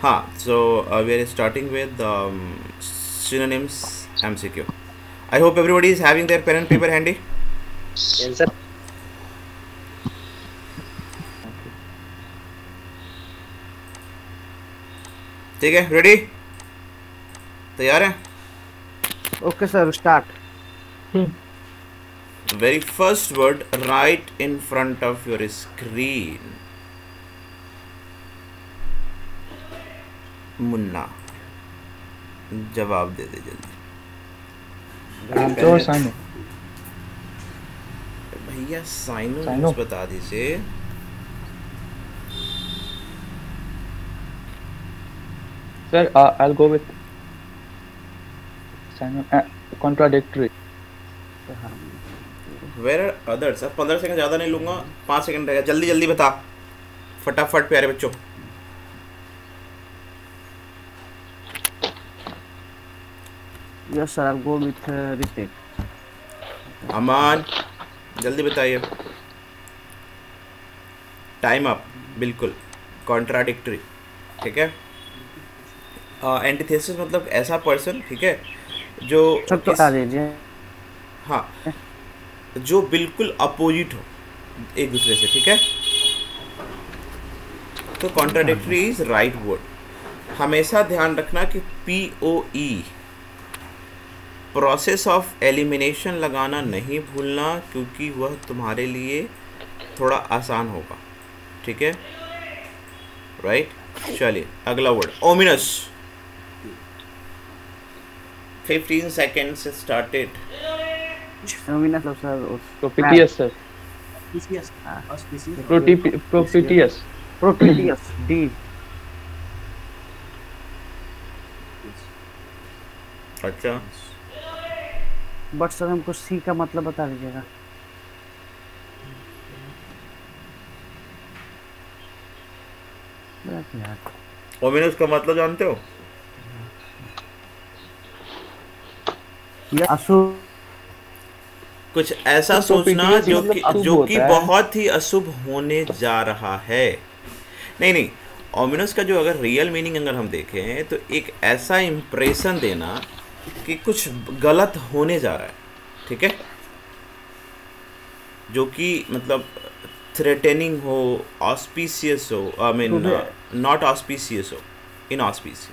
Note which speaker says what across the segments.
Speaker 1: हाँ, so we are starting with synonyms MCQ. I hope everybody is having their pen and paper handy.
Speaker 2: Yes, sir.
Speaker 1: ठीक है, ready? तैयार हैं?
Speaker 3: Okay sir, start.
Speaker 1: Very first word right in front of your screen. Munna, जवाब दे दे जल्दी।
Speaker 4: तो cyano
Speaker 1: भैया cyano
Speaker 4: cyano.
Speaker 1: बता दीजिए।
Speaker 4: Sir, I'll go with Simon. Contradictory.
Speaker 1: Where are others? 15 second ज़्यादा नहीं लूँगा, 5 सेकंड रहेगा। जल्दी जल्दी बता, फटाफट प्यारे बच्चों।
Speaker 3: Yes sir, I'll go with Ritik.
Speaker 1: अमान, जल्दी बताइए। टाइम अप, बिल्कुल। कॉन्ट्राडिक्टरी, ठीक है। एंटीथेसिस मतलब ऐसा पर्सन, ठीक है, जो
Speaker 3: सर तो बता दीजिए।
Speaker 1: हाँ, जो बिल्कुल अपोजिट हो एक दूसरे से, ठीक है। तो कॉन्ट्राडिक्टरी इज राइट वर्ड। हमेशा ध्यान रखना कि POE, प्रोसेस ऑफ एलिमिनेशन लगाना नहीं भूलना, क्योंकि वह तुम्हारे लिए थोड़ा आसान होगा, ठीक है, राइट। चलिए अगला word, ominous. 15 seconds started.
Speaker 3: Ominous sir,
Speaker 4: Propitious, sir. Propitious.
Speaker 3: प्रोपिटियस, D।
Speaker 1: अच्छा,
Speaker 3: बट सर हमको C का मतलब बता दीजिएगा।
Speaker 1: ओमिनस का मतलब जानते हो?
Speaker 3: अशुभ,
Speaker 1: कुछ ऐसा
Speaker 4: तो
Speaker 1: सोचना
Speaker 4: propitious
Speaker 1: जो
Speaker 4: मतलब
Speaker 1: कि
Speaker 4: अशुभ
Speaker 1: जो कि
Speaker 4: होता है।
Speaker 1: बहुत ही अशुभ होने जा रहा है। नहीं नहीं, ओमिनस का जो अगर रियल मीनिंग अगर हम देखें तो एक ऐसा इम्प्रेशन देना कि कुछ गलत होने जा रहा है, ठीक है, जो कि मतलब थ्रेटनिंग हो, ऑस्पिशियस हो, आई मीन नॉट ऑस्पिशियस हो, इनऑस्पिशियस।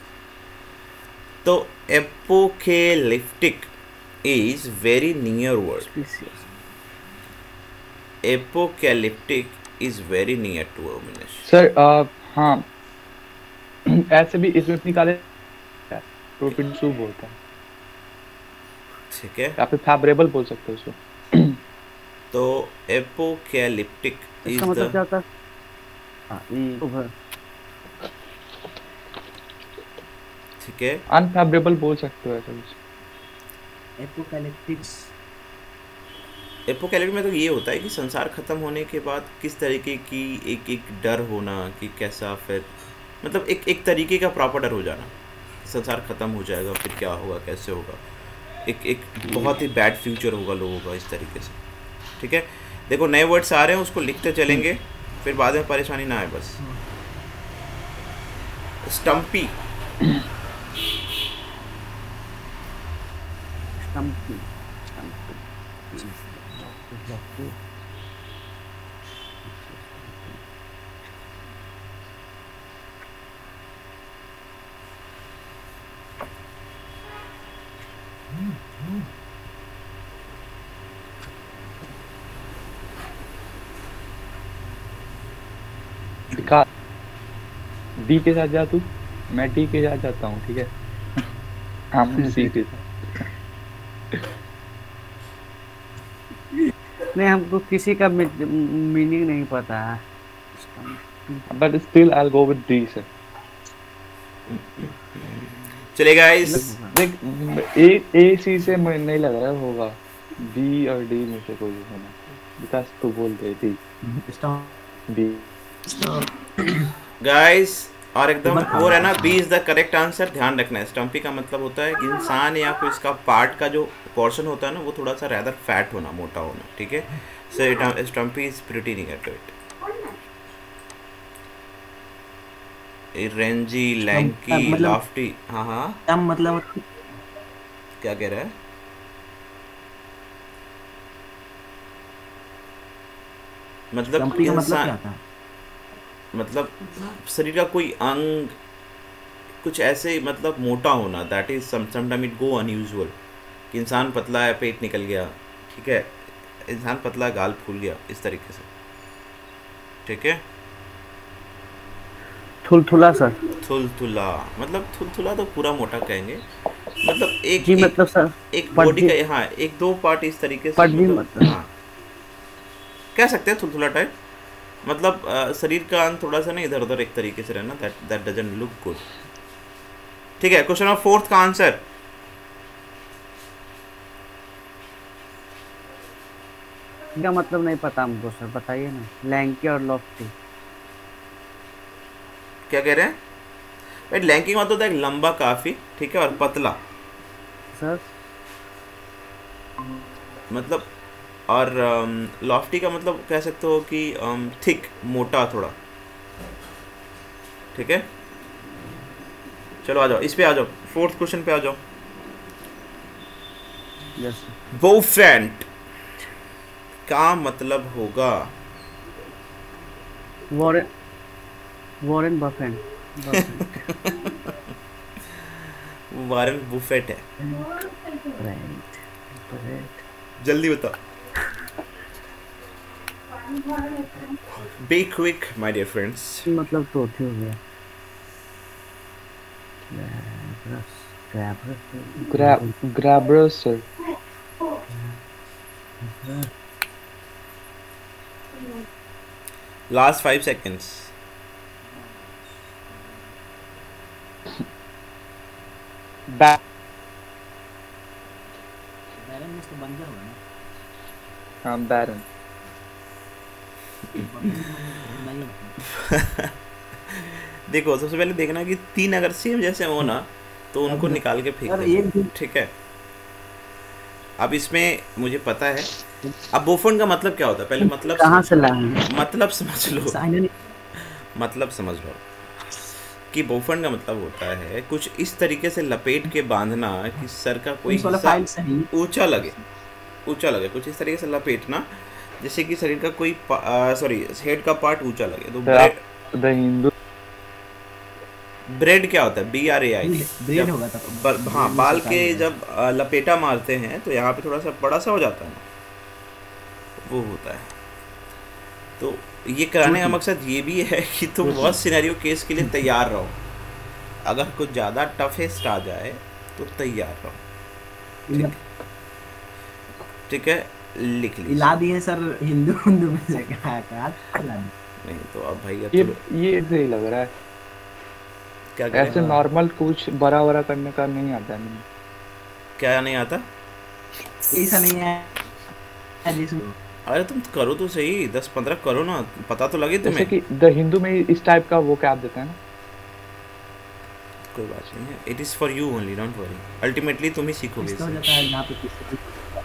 Speaker 1: तो apocalyptic is very near word. Apocalyptic is very near to ominous.
Speaker 4: Sir, हाँ, ऐसे भी इसमें निकाले propitious बोलता है,
Speaker 1: ठीक है,
Speaker 4: या फिर favorable बोल सकते हो उसको।
Speaker 1: तो apocalyptic is
Speaker 3: इसका मतलब क्या होता है?
Speaker 1: ठीक है,
Speaker 4: unfavorable बोल सकते हो ऐसा कुछ।
Speaker 1: एपोकैलिप्टिक में तो ये होता है कि संसार खत्म होने के बाद किस तरीके की एक एक डर होना कि कैसा, फिर मतलब एक तरीके का प्रॉपर डर हो जाना, संसार खत्म हो जाएगा, फिर क्या होगा, कैसे होगा, एक बहुत ही बैड फ्यूचर होगा लोगों का, इस तरीके से, ठीक है। देखो नए वर्ड्स आ रहे हैं, उसको लिखते चलेंगे, फिर बाद में परेशानी ना आए बस। स्टम्पी,
Speaker 4: D के साथ जा तू, मैं D के साथ जाता हूँ, ठीक है। हम C के साथ।
Speaker 3: नहीं, हमको किसी का मीनिंग नहीं पता है।
Speaker 4: But still I'll go with D, sir.
Speaker 1: चलिए गाइस,
Speaker 4: देख, A C से मुझे नहीं लग रहा होगा, B और D में से कोई होना, विकास तू बोल दे D।
Speaker 1: गाइस, और एकदम वो है ना, B is the correct answer. ध्यान रखना है, स्टम्पी का मतलब होता है कि इंसान या फिर इसका पार्ट का जो पोर्शन होता है ना, वो थोड़ा सा रैदर फैट होना, मोटा होना, ठीक है। So stumpy is pretty near to it. Rangy, lanky,
Speaker 2: मतलब
Speaker 1: लॉफ्टी। हाँ हाँ,
Speaker 2: टर्म मतलब
Speaker 1: क्या कह रहा है? मतलब
Speaker 2: कंपनी का मतलब
Speaker 1: इंसान,
Speaker 2: क्या था?
Speaker 1: मतलब शरीर का कोई अंग कुछ ऐसे मतलब मोटा होना, that is sometime it go unusual. कि इंसान पतला है, पेट निकल गया, ठीक है, इंसान पतला है, गाल फूल गया, इस तरीके से, ठीक है।
Speaker 3: थुलथुला सर।
Speaker 1: थुलथुला, मतलब थुलथुला तो पूरा मोटा कहेंगे, मतलब एक
Speaker 3: जी
Speaker 1: एक
Speaker 3: मतलब सर
Speaker 1: एक बॉडी
Speaker 3: पटजी,
Speaker 1: का, हाँ, एक दो पार्ट इस तरीके से,
Speaker 3: पटजी
Speaker 1: मतलब
Speaker 3: मतलब।
Speaker 1: हाँ कह सकते हैं थुलथुला टाइप। मतलब शरीर का अंग थोड़ा सा ना इधर उधर एक तरीके से रहना, that that doesn't look good. ठीक है, क्वेश्चन नंबर 4 का आंसर
Speaker 3: क्या मतलब नहीं पता हमको सर, बताइए ना। लैंकी और लॉफ्टी।
Speaker 1: क्या कह रहे हैं भाई? लैंकी का मतलब होता है लंबा काफी, ठीक है, और पतला,
Speaker 3: सर
Speaker 1: मतलब, और लॉफ्टी का मतलब कह सकते हो कि थिक, मोटा थोड़ा, ठीक है। चलो आ जाओ, इस पे आ जाओ, 4th क्वेश्चन पे आ जाओ।
Speaker 3: यस
Speaker 1: बोफ्रेंट का मतलब होगा?
Speaker 3: Warren, Warren Buffett, Buffett.
Speaker 1: Warren Buffett है।
Speaker 3: Right, right.
Speaker 1: जल्दी बताओ, be quick my dear friends.
Speaker 3: मतलब तो हो गया। Glabrous, glabrous,
Speaker 4: glabrous sir.
Speaker 1: Last 5 seconds.
Speaker 2: Barren में तो बंजर हुआ ना।
Speaker 4: हाँ बैरन।
Speaker 2: बंजर का मतलब नहीं होता।
Speaker 1: देखो, सबसे पहले देखना कि 3 अगर सेम जैसे हो ना, तो उनको निकाल के फेंक
Speaker 2: सर
Speaker 1: देना,
Speaker 2: एक दिन
Speaker 1: ठीक है। अब इसमें मुझे पता है। अब बोफन का मतलब क्या होता है, पहले मतलब
Speaker 3: कहाँ
Speaker 1: समझ
Speaker 3: से
Speaker 1: लो,
Speaker 3: लाए हैं?
Speaker 1: मतलब समझ लो,
Speaker 2: साइन
Speaker 1: मतलब समझ लो कि बोफन का मतलब होता है कुछ इस तरीके से लपेट के बांधना कि सर का कोई
Speaker 2: वाला
Speaker 1: हिस्सा
Speaker 2: फाइल सही।
Speaker 1: ऊंचा लगे, ऊंचा लगे, कुछ इस तरीके से लपेटना जैसे कि शरीर का कोई सॉरी, हेड का पार्ट ऊंचा लगे। तो
Speaker 4: सर आप द हिंदू।
Speaker 1: ब्रेड क्या होता है? BRAID।
Speaker 2: ब्रेड
Speaker 1: जब
Speaker 2: होगा तब
Speaker 1: हाँ,
Speaker 2: ब्रेड में
Speaker 1: बाल के
Speaker 2: सफाई होगा।
Speaker 1: जब लपेटा मारते हैं तो यहाँ पे थोड़ा सा बड़ा सा हो जाता है ना, वो होता है। तो ये कराने का
Speaker 2: चोटी
Speaker 1: मकसद ये भी है कि तुम बहुत सिनेरियो केस के लिए तैयार रहो, अगर कुछ ज़्यादा टफेस्ट आ जाए तो तैयार रहो, ठीक है, ठीक है, लिख
Speaker 2: इला
Speaker 1: लीजिए।
Speaker 2: दिए सर, हिंदू हिंदू में से कहा कहा इला दिए।
Speaker 1: नहीं तो अब भाई अब
Speaker 4: ये
Speaker 1: तो
Speaker 4: ये सही लग रहा है।
Speaker 1: क्या करें?
Speaker 4: ऐसे नॉर्मल कुछ बड़ा बड़ा करने का नहीं आता है मुझे।
Speaker 1: क्या नहीं आता?
Speaker 2: ऐसा नहीं है जिसमें
Speaker 1: अरे तुम करो तो सही, 10-15 करो ना, पता तो लगे
Speaker 4: जैसे
Speaker 1: तुम्हें।
Speaker 4: कि द हिंदू में इस टाइप का वो क्या आप देते हैं ना।
Speaker 1: कोई बात नहीं है, it is for you only, don't worry, ultimately तुम ही सीखोगे
Speaker 2: ऐसा हो
Speaker 1: इसे।
Speaker 2: जाता है जहाँ पे किसी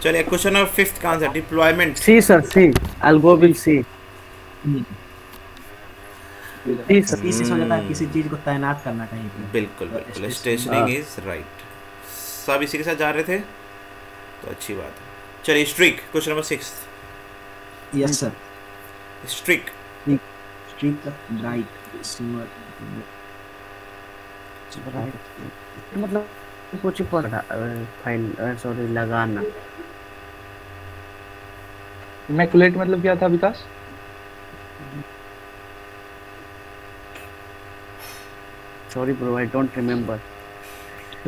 Speaker 1: चलिए, क्वेश्चन नंबर 5 का answer deployment.
Speaker 3: C sir, C. I'll go with C। C sir.
Speaker 2: से हो जाता है किसी चीज को तैनात करना कहीं पे।
Speaker 1: बिल्कुल
Speaker 2: और
Speaker 1: बिल्कुल,
Speaker 2: स्टेशन
Speaker 1: स्टेशनिंग इज राइट। सब इसी के साथ जा रहे थे तो अच्छी बात है। चलिए, streak, question number 6।
Speaker 2: Yes sir.
Speaker 1: Streak
Speaker 2: streak right silver
Speaker 3: मतलब कुछ पढ़ा, फाइल, सॉरी, लगाना।
Speaker 4: इमैकुलेट मतलब क्या था विकास?
Speaker 3: Sorry bro, I don't remember.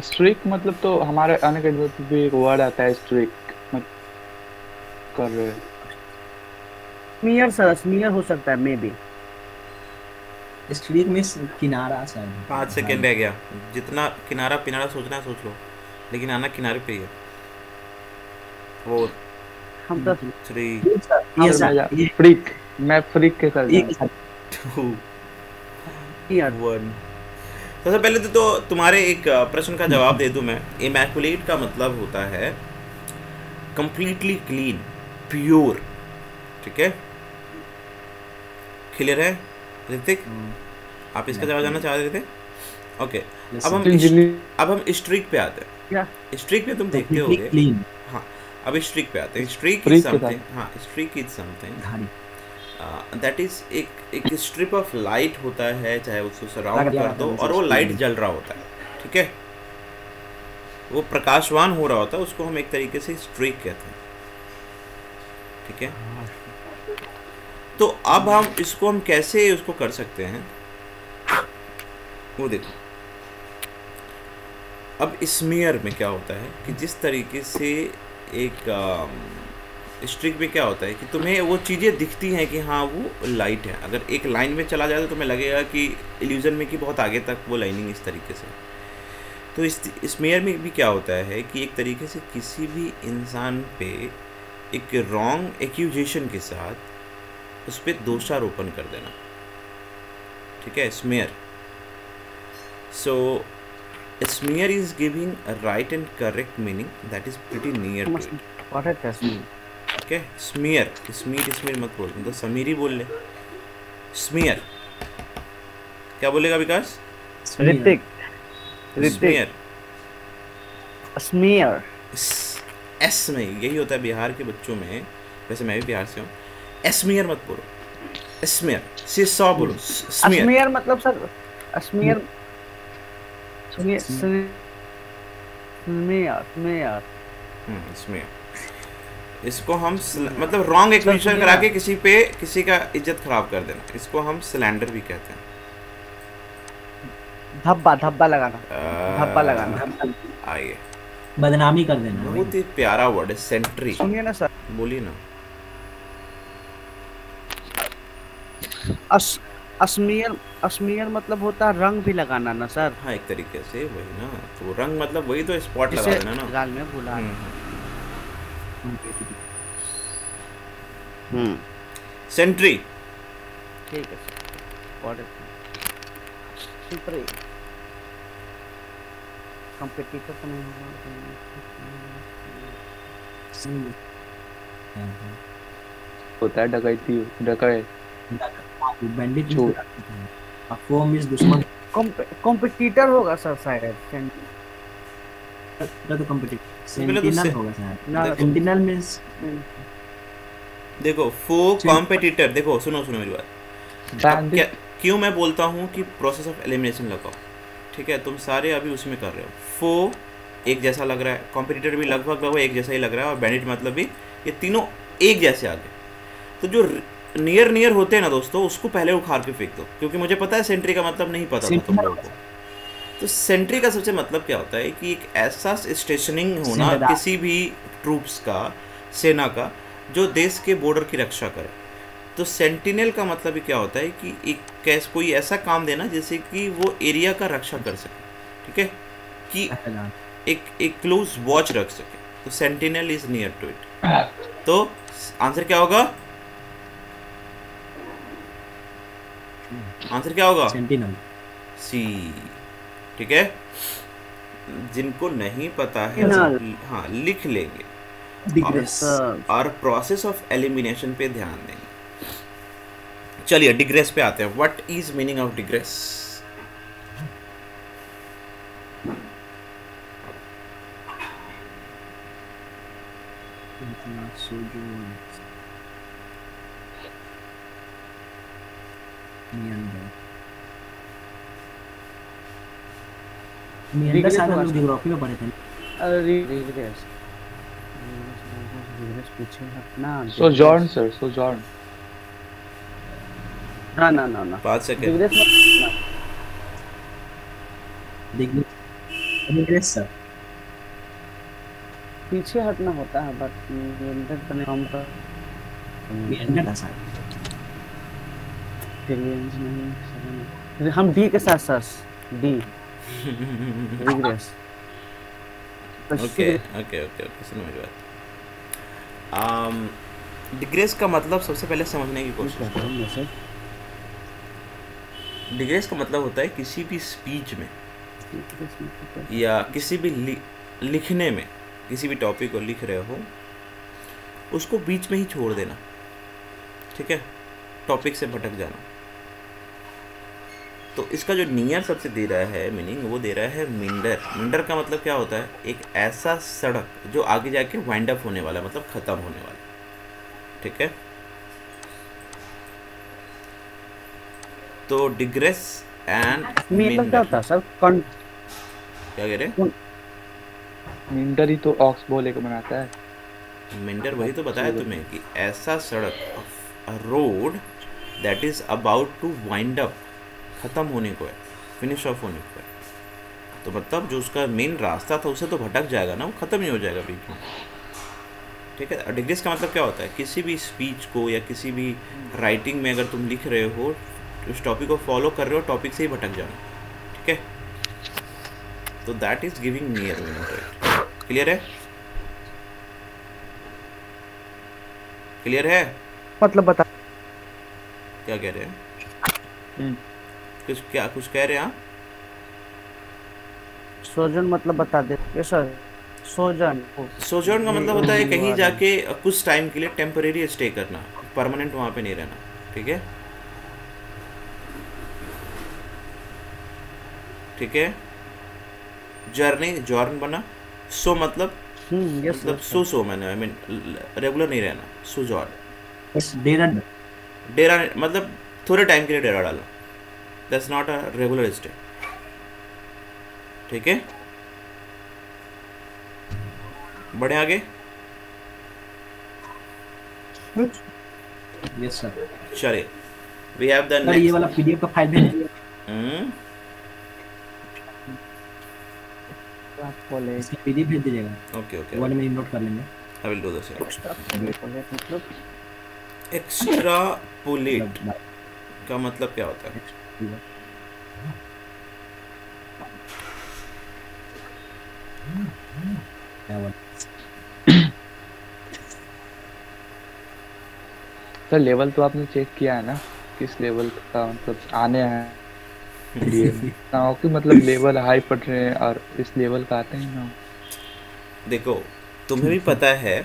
Speaker 4: स्ट्रिक मतलब तो हमारे अनअकैडमी पे भी एक वर्ड आता है स्ट्रिक कर रहे हैं।
Speaker 3: स्मीयर सर, स्मीयर हो सकता है मे बी।
Speaker 2: स्ट्रीक में किनारा शायद
Speaker 1: 5 सेकेंड रह गया। जितना किनारा पिनारा सोचना है सोच लो, लेकिन आना किनारे पे ही है। 4,
Speaker 3: हम तो
Speaker 1: 3,
Speaker 2: ये
Speaker 4: सर
Speaker 2: सर ये
Speaker 4: मैं फ्रीक के साथ
Speaker 2: एक
Speaker 4: जाऊँ।
Speaker 1: 2,
Speaker 3: यार
Speaker 1: 1। सबसे पहले तो तुम्हारे एक प्रश्न का जवाब दे दूं मैं। इमैकुलेट का मतलब होता है कंप्लीटली क्लीन, प्योर, ठीक है, क्लियर है ऋतिक? आप इसका जवाब जानना चाह रहे थे? ओके,
Speaker 2: Yes,
Speaker 1: अब हम
Speaker 2: sir.
Speaker 1: अब हम स्ट्रीक पे आते हैं।
Speaker 3: क्या?
Speaker 1: स्ट्रीक में तुम देखते
Speaker 2: Technically
Speaker 1: होगे।
Speaker 2: clean.
Speaker 1: हाँ, अब स्ट्रीक पे आते हैं। स्ट्रीक
Speaker 4: Streak
Speaker 1: इज
Speaker 4: के
Speaker 1: समथिंग, हाँ स्ट्रीक इज समथिंग
Speaker 2: धारी.
Speaker 1: दैट इज एक स्ट्रिप ऑफ लाइट होता है, चाहे उसको सराउंड
Speaker 2: लगा
Speaker 1: कर
Speaker 2: दिया
Speaker 1: दो
Speaker 2: था
Speaker 1: और वो
Speaker 2: मुझे
Speaker 1: लाइट
Speaker 2: streak
Speaker 1: जल रहा होता है, ठीक है, वो प्रकाशवान हो रहा होता है, उसको हम एक तरीके से स्ट्रीक कहते हैं, ठीक है। तो अब हम इसको हम कैसे उसको कर सकते हैं वो देखो। अब स्मीयर में क्या होता है कि जिस तरीके से एक स्ट्रिक में क्या होता है कि तुम्हें वो चीज़ें दिखती हैं कि हाँ वो लाइट है, अगर एक लाइन में चला जाए तो तुम्हें लगेगा कि इल्यूजन में कि बहुत आगे तक वो लाइनिंग इस तरीके से। तो इस स्मीयर में भी क्या होता है कि एक तरीके से किसी भी इंसान पे एक रॉन्ग एक्यूजेशन के साथ उस पर दोषारोपण कर देना, ठीक है, smear. So smear is giving a right and correct meaning that is pretty near to it.
Speaker 3: What is that?
Speaker 1: Okay, smear मत बोल, तो समीर ही बोल ले। smear क्या बोलेगा विकास?
Speaker 3: ऋतिक
Speaker 1: smear
Speaker 3: स्मीयर
Speaker 1: एस में यही होता है बिहार के बच्चों में, वैसे मैं भी बिहार से हूँ। smear मत बोलो, smear से सौ बोलो, smear।
Speaker 3: स्मीयर मतलब sir smear smear smear
Speaker 1: smear इसको हम मतलब रॉन्ग एक्यूजेशन करा के किसी का इज्जत खराब कर देना, इसको हम स्लैंडर भी कहते हैं।
Speaker 3: धब्बा लगाना
Speaker 1: आइए,
Speaker 2: बदनामी कर देना.
Speaker 1: बहुत ही प्यारा वर्ड है, सेंट्री।
Speaker 3: सुनिए ना सर,
Speaker 1: बोलिए ना।
Speaker 3: अस्मियर मतलब होता है रंग भी लगाना ना सर।
Speaker 1: हाँ, एक तरीके से वही ना, तो रंग मतलब वही तो स्पॉट लगा
Speaker 3: जिसे
Speaker 1: देना ना।
Speaker 3: गाल में भुला
Speaker 1: सेंट्री।
Speaker 3: ठीक है सर। कंपटीटर तो नहीं
Speaker 4: होता है डकैती, डकैत
Speaker 2: बैंडिट
Speaker 4: चोर।
Speaker 2: फोम इज दुश्मन.
Speaker 3: कंपटीटर होगा सर शायद।
Speaker 2: तो कॉम्पिटिटिव
Speaker 1: पहले तो
Speaker 2: सेंटिनल होगा शायद.
Speaker 3: ना
Speaker 2: सेंटिनल मींस
Speaker 1: देखो फो कॉम्पिटिटर, देखो सुनो मेरी बात। अब क्या क्यों मैं बोलता हूँ कि प्रोसेस ऑफ एलिमिनेशन लगाओ, ठीक है, तुम सारे अभी उसमें कर रहे हो। फो एक जैसा लग रहा है, कॉम्पिटिटर भी लगभग एक जैसा ही लग रहा है, और बैंडिट मतलब भी, ये तीनों एक जैसे आगे। तो जो नियर होते हैं ना दोस्तों, उसको पहले उखाड़ के फेंक दो, क्योंकि मुझे पता है सेंट्री का मतलब नहीं पता था तुम लोगों को। तो सेंट्री का सबसे मतलब क्या होता है कि एक ऐसा स्टेशनिंग होना किसी भी ट्रूप्स का, सेना का, जो देश के बॉर्डर की रक्षा करे। तो सेंटिनल का मतलब ही क्या होता है कि कोई ऐसा काम देना जैसे कि वो एरिया का रक्षा कर सके, ठीक है, कि एक क्लोज वॉच रख सके। तो sentinel is near to it. तो आंसर क्या होगा? आंसर क्या होगा?
Speaker 2: सेंटिनल
Speaker 1: सी, ठीक है। जिनको नहीं पता है हाँ लिख लेंगे, और प्रोसेस ऑफ एलिमिनेशन पे ध्यान देंगे। चलिए डिग्रेस पे आते हैं। What is meaning of digress?
Speaker 2: नियंडर शायद हम लोग ज्योग्राफी में पढ़े थे.
Speaker 3: रिग्रेस पीछे हटना।
Speaker 4: सोजॉर्न सर, सोजॉर्न।
Speaker 3: ना
Speaker 1: 5 सेकंड।
Speaker 2: रिग्रेस सर
Speaker 3: पीछे हटना होता है, बट नियंत्रण करने हम पर
Speaker 2: नियंडर था शायद.
Speaker 3: नहीं, हम डी के साथ सर, डी रिग्रेस।
Speaker 1: ओके सुनो मेरी बात। डिग्रेस का मतलब सबसे पहले समझने की कोशिश करो। डिग्रेस का मतलब होता है किसी भी स्पीच में या किसी भी लिखने में, किसी भी टॉपिक को लिख रहे हो, उसको बीच में ही छोड़ देना, ठीक है, टॉपिक से भटक जाना। तो इसका जो नियर सबसे दे रहा है मीनिंग, वो दे रहा है मिंडर। मिंडर का मतलब क्या होता है? एक ऐसा सड़क जो आगे जाके वाइंड अप होने वाला है, मतलब ख़त्म होने वाला है। ठीक है, तो डिग्रेस एंड
Speaker 3: मतलब क्या होता है सर?
Speaker 1: क्या कह रहे?
Speaker 4: मिंडर ही तो ऑक्स बोले को बनाता है।
Speaker 1: मिंडर वही तो बताया तुम्हें कि ऐसा सड़क, road that is about to wind up, ख़त्म होने को है, फिनिश ऑफ होने को है। तो मतलब जो उसका मेन रास्ता था उसे तो भटक जाएगा ना, वो ख़त्म ही हो जाएगा बीच में। ठीक है, डिग्रेस का मतलब क्या होता है? किसी भी स्पीच को या किसी भी राइटिंग में अगर तुम लिख रहे हो, उस टॉपिक को फॉलो कर रहे हो, टॉपिक से ही भटक जाना। ठीक है, तो that is giving near meaning to it. Clear है? क्लियर है?
Speaker 3: मतलब बता।
Speaker 1: क्या कह रहे हैं? कुछ कह रहे हैं आप?
Speaker 3: सोजन मतलब बता दे। यस सर, सोजन।
Speaker 1: सोजर्न का मतलब होता है कहीं जाके कुछ टाइम के लिए टेम्परेरी स्टे करना, परमानेंट वहाँ पे नहीं रहना। ठीक है, ठीक है। जर्नी, जॉर्न बना। सो मतलब
Speaker 3: यस
Speaker 1: मतलब सो मैंने आई मीन रेगुलर नहीं रहना। सो जॉर्न,
Speaker 2: डेरा
Speaker 1: डेरा मतलब थोड़े टाइम के लिए डेरा डालना, that's not a regular stay. ठीक है, बढ़े आगे।
Speaker 2: Yes sir.
Speaker 1: चलिए, वी हैव द
Speaker 2: ये वाला पीडीएफ का फाइल भेज दिया। इसका पीडीएफ भेज दीजिएगा।
Speaker 1: ओके ओके,
Speaker 2: वन में नोट कर लेंगे।
Speaker 1: I will do the same.
Speaker 3: मतलब
Speaker 1: एक्स्ट्रापोलेट का मतलब क्या होता है?
Speaker 4: सर लेवल तो आपने चेक किया है ना, किस लेवल का मतलब आने हैं ना, कि मतलब लेवल हाई पढ़ रहे हैं और इस लेवल का आते हैं ना।
Speaker 1: देखो, तुम्हें भी पता है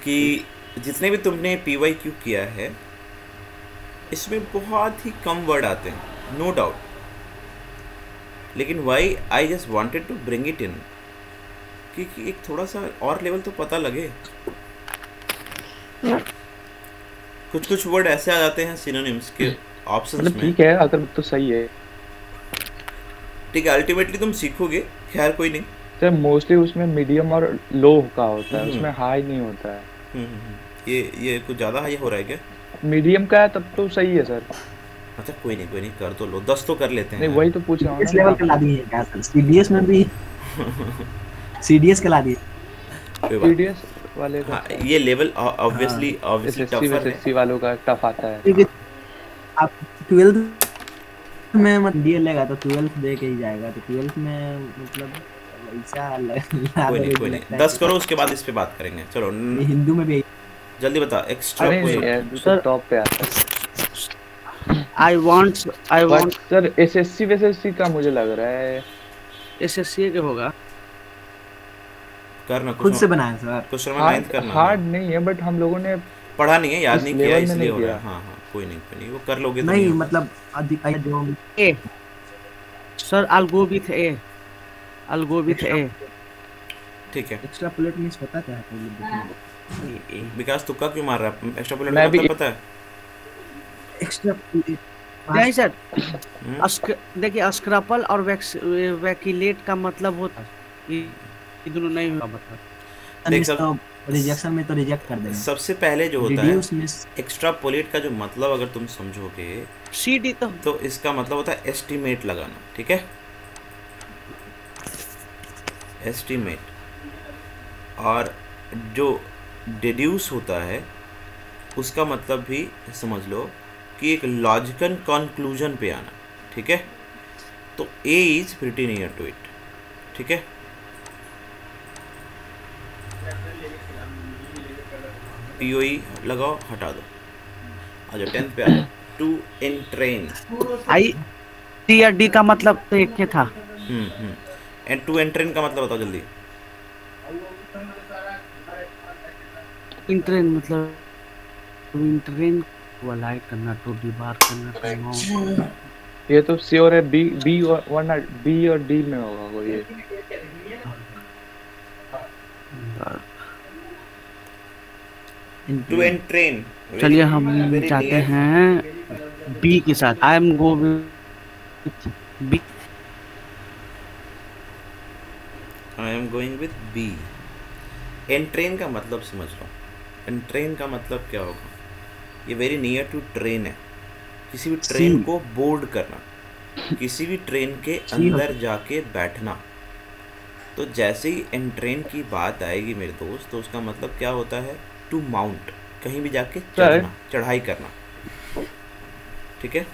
Speaker 1: कि जितने भी तुमने PYQ किया है, इसमें बहुत ही कम वर्ड आते हैं, नो डाउट। लेकिन why I just wanted to bring it in, क्योंकि एक थोड़ा सा और लेवल तो पता लगे। कुछ कुछ वर्ड ऐसे आ जाते हैं सिनोनिम्स के ऑप्शंस
Speaker 4: मतलब
Speaker 1: में।
Speaker 4: ठीक है, अगर तो सही है।
Speaker 1: ठीक है, अल्टीमेटली तुम सीखोगे, खैर कोई नहीं।
Speaker 4: सर मोस्टली उसमें मीडियम और लो का होता है, उसमें हाई नहीं होता है।
Speaker 1: ये कुछ ज़्यादा हाई हो रहा है क्या?
Speaker 4: मीडियम का है तब तो सही है सर।
Speaker 1: अच्छा कोई नहीं, कर तो लो, 10 तो कर लेते हैं।
Speaker 4: नहीं वही तो पूछ रहा हूँ
Speaker 2: इस लेवल का ला दिए क्या सर? सीडीएस में भी सीडीएस का ला दिए।
Speaker 4: पीडीएस वाले का।
Speaker 1: हाँ, ये लेवल ऑब्वियसली
Speaker 4: एसएससी एसएससी वालों का टफ आता है।
Speaker 2: क्योंकि आप 12th में मत डीएल लेगा तो 12th दे के ही जाएगा, तो 12th में मतलब ऐसा
Speaker 1: कोई नहीं 10 करो, उसके बाद इस पे बात करेंगे। चलो
Speaker 2: हिंदू में भी
Speaker 1: जल्दी बता। एक्स्ट्रा
Speaker 4: सर टॉप पे आता है।
Speaker 3: आई वांट
Speaker 4: सर एसएससी वेसएससी का मुझे लग रहा है
Speaker 3: एसएससी के होगा।
Speaker 1: करना
Speaker 2: खुद से बनाया सर।
Speaker 1: क्वेश्चन नंबर 9 करना।
Speaker 4: हार्ड नहीं है, बट हम लोगों ने
Speaker 1: पढ़ा नहीं है, याद
Speaker 4: इस
Speaker 1: नहीं किया,
Speaker 4: लेवल में
Speaker 1: इसलिए
Speaker 4: नहीं
Speaker 1: हो रहा
Speaker 4: किया।
Speaker 1: है। हाँ कोई नहीं, वो कर लोगे तो
Speaker 2: नहीं
Speaker 1: होगा।
Speaker 2: मतलब अधिक जो
Speaker 3: ए sir, I'll go with A, I'll go with A।
Speaker 1: ठीक है,
Speaker 2: एक्स्ट्रापोलेट मींस पता क्या है देखिए?
Speaker 1: विकास तुक्का क्यों मार रहा है? एक्स्ट्रापोलेट
Speaker 4: मैं
Speaker 1: का
Speaker 4: भी
Speaker 1: मतलब पता है?
Speaker 2: एक्स्ट्रापोलेट
Speaker 3: नहीं सर, देखिए अस्क्रपल और वैक्यूलेट का मतलब होता है ये दोनों नहीं होगा मतलब।
Speaker 1: देख सब
Speaker 2: रिजेक्शन में तो रिजेक्ट कर देंगे।
Speaker 1: सबसे पहले जो होता है
Speaker 2: रिड्यूस मींस
Speaker 1: एक्स्ट्रापोलेट का जो मतलब अगर तुम समझोगे
Speaker 3: CD
Speaker 1: तो इसका मतलब होता है एस्टीमेट लगाना। ठीक है, एस्टीमेट। और जो डिड्यूस होता है उसका मतलब भी समझ लो कि एक लॉजिकल कंक्लूजन पे आना। ठीक है, तो A is pretty near to it. ठीक है, POE लगाओ, हटा दो, आ जाओ 10th पे आ जाओ। टू एंट्रेन,
Speaker 3: आई टी या डी का मतलब तो एक ही था।
Speaker 1: एंड टू एंट्रेन का मतलब बताओ जल्दी।
Speaker 3: इंट्रेन मतलब इंट्रेन को अलाइ करना, टू डिबार करना,
Speaker 4: ये तो श्योर है, बी बी और वरना बी और डी में होगा वो ये।
Speaker 1: To entrain.
Speaker 3: चलिए हम जाते हैं बी के साथ। I am go with B.
Speaker 1: I am going with B. Entrain का मतलब समझ लो। एंट्रेन का मतलब क्या होगा? ये वेरी नियर टू ट्रेन है। किसी भी ट्रेन को बोर्ड करना, किसी भी ट्रेन के अंदर जाके बैठना। तो जैसे ही एंट्रेन की बात आएगी मेरे दोस्त, तो उसका मतलब क्या होता है? टू माउंट, कहीं भी जाके चढ़ना, चढ़ाई करना। ठीक है,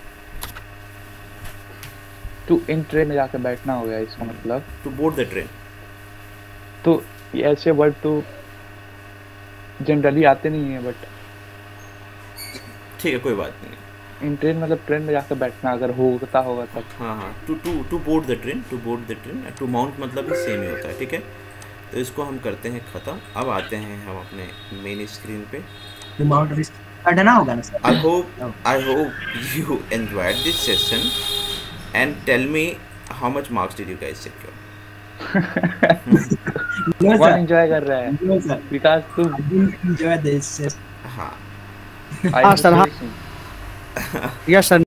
Speaker 4: टू इन ट्रेन में जाके बैठना हो गया इसका मतलब।
Speaker 1: To board the train.
Speaker 4: तो ये ऐसे वर्ड तो जनरली आते नहीं है, बट
Speaker 1: ठीक है, कोई बात नहीं।
Speaker 4: इन ट्रेन मतलब ट्रेन में जाकर बैठना, अगर होता होगा तब।
Speaker 1: हाँ हाँ, to to to board the train, to board the train. To mount मतलब भी सेम ही होता है। ठीक है, तो इसको हम करते हैं ख़त्म। अब आते हैं हम अपने मेन स्क्रीन पे।
Speaker 2: टू माउंट करना होगा ना sir.
Speaker 1: I hope you enjoyed this session and tell me how much marks did you guys secure?
Speaker 2: No
Speaker 4: कौन
Speaker 2: सर,
Speaker 4: एंजॉय कर रहा है?
Speaker 2: नो सर,
Speaker 4: विकास तुम।
Speaker 2: I didn't enjoy this.
Speaker 1: हाँ,
Speaker 3: हाँ सर, हाँ। Yes sir.